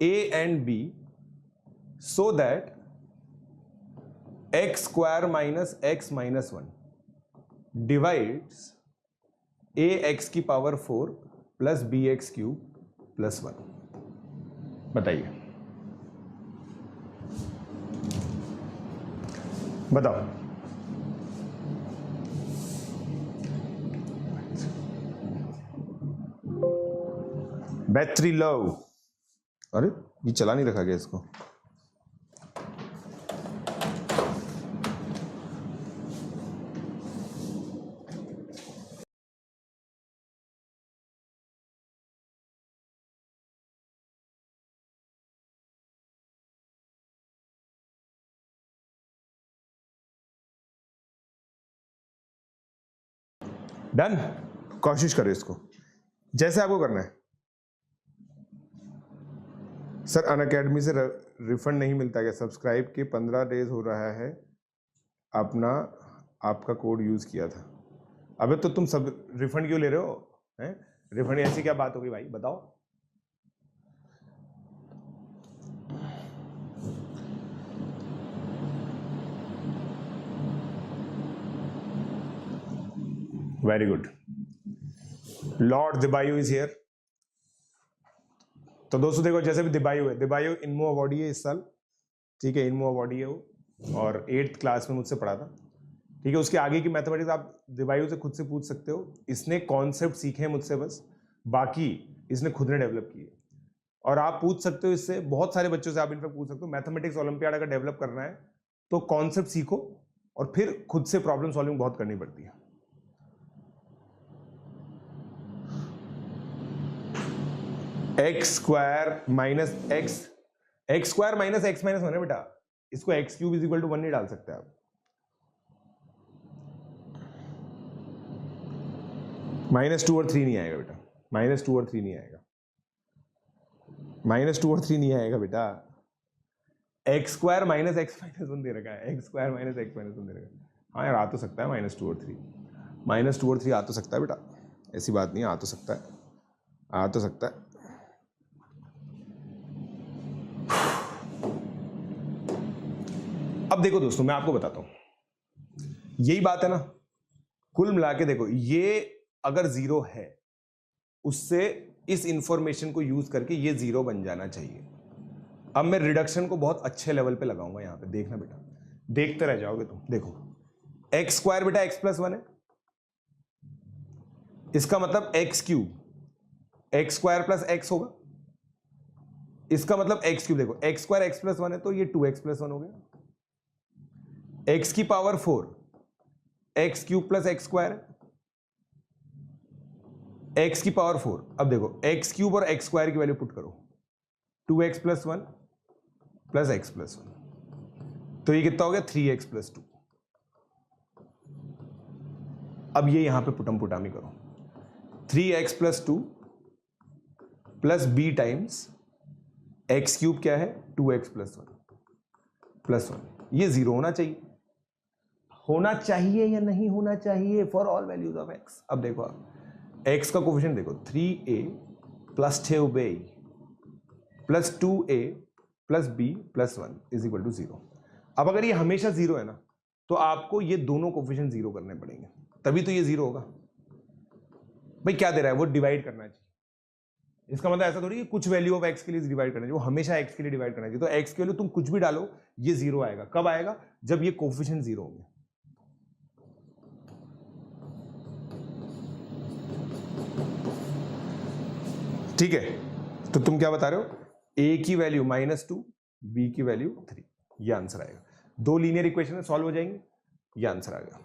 a and b so that x square minus x minus 1 divides ax की power 4 plus bx cube plus 1। बताइए, बताओ। बैटरी लो, अरे ये चला नहीं रखा गया इसको, डन। कोशिश करो इसको जैसे आपको करना है, सर अनअकैडमी से रिफंड नहीं मिलता क्या? सब्सक्राइब के 15 डेज हो रहा है, आपका कोड यूज किया था। अबे तो तुम सब रिफंड क्यों ले रहे हो? हैं? रिफंड ऐसी क्या बात होगी भाई, बताओ। Very good. लॉर्ड दिबायू इज हियर। तो दोस्तों देखो, जैसे भी दिबायू है, दिबायू इनमो अवार्डी है इस साल, ठीक है, इनमो अवार्डी है वो, और 8th क्लास में मुझसे पढ़ा था, ठीक है। उसके आगे की मैथमेटिक्स आप दिबायू से खुद से पूछ सकते हो। इसने कॉन्सेप्ट सीखे हैं मुझसे बस, बाकी इसने खुद ने डेवलप किए। और आप पूछ सकते हो इससे, बहुत सारे बच्चों से आप इनफैक्ट पूछ सकते हो। मैथमेटिक्स ओलंपियाड अगर डेवलप करना है तो कॉन्सेप्ट सीखो और फिर खुद से प्रॉब्लम सॉल्विंग बहुत करनी पड़ती है। X square minus x minus 1 है बेटा। इसको x cube is equal to 1 नहीं डाल सकते आप। -2 और 3 नहीं आएगा बेटा, -2 और 3 नहीं आएगा, -2 और 3 नहीं आएगा बेटा। X square minus x minus 1 दे रखा है, x square minus x minus 1 दे रखा है। हाँ यार, आ तो सकता है -2 और 3, -2 और 3 आ तो सकता है बेटा, ऐसी बात नहीं, आ तो सकता है, आ तो सकता है। अब देखो दोस्तों, मैं आपको बताता हूं, यही बात है ना, कुल मिला के देखो, ये अगर 0 है, उससे इस इंफॉर्मेशन को यूज करके ये 0 बन जाना चाहिए। अब मैं रिडक्शन को बहुत अच्छे लेवल पे लगाऊंगा यहां पे, देखना बेटा, देखते रह जाओगे तुम। देखो, एक्स स्क्वायर बेटा x+1 है, इसका मतलब x cube x square plus x होगा, इसका मतलब एक्स क्यूब। देखो, एक्स स्क्वायर x+1 है तो ये 2x+1 हो गया। एक्स की power 4 x cube plus x square है, एक्स की पावर 4। अब देखो, एक्स क्यूब और एक्स स्क्वायर की वैल्यू पुट करो, 2x+1 प्लस x+1, तो ये कितना हो गया, 3x+2। अब ये यहां पे पुटामी करो, 3x+2 plus b times x cube क्या है, 2x+1 प्लस 1। ये 0 होना चाहिए या नहीं होना चाहिए for all values of x। अब देखो, x का कोफिशिएंट देखो, 3a plus 2b plus 2a plus b plus 1 is equal to 0। अब अगर ये हमेशा 0 है ना, तो आपको ये दोनों कोफिशिएंट 0 करने पड़ेंगे, तभी तो ये 0 होगा। भाई क्या दे रहा है, वो डिवाइड करना चाहिए। इसका मतलब ऐसा थोड़ी कि कुछ वैल्यू ऑफ x के लिए डिवाइड करना चाहिए, वो हमेशा x के लिए डिवाइड करना चाहिए। तो x के लिए तुम कुछ भी डालो, ये 0 आएगा। कब आएगा, जब ये कोफिशिएंट 0 होंगे। ठीक है, तो तुम क्या बता रहे हो, a की वैल्यू -2, b की वैल्यू 3, ये आंसर आएगा। 2 लीनियर इक्वेशन सॉल्व हो जाएंगे, ये आंसर आ गया।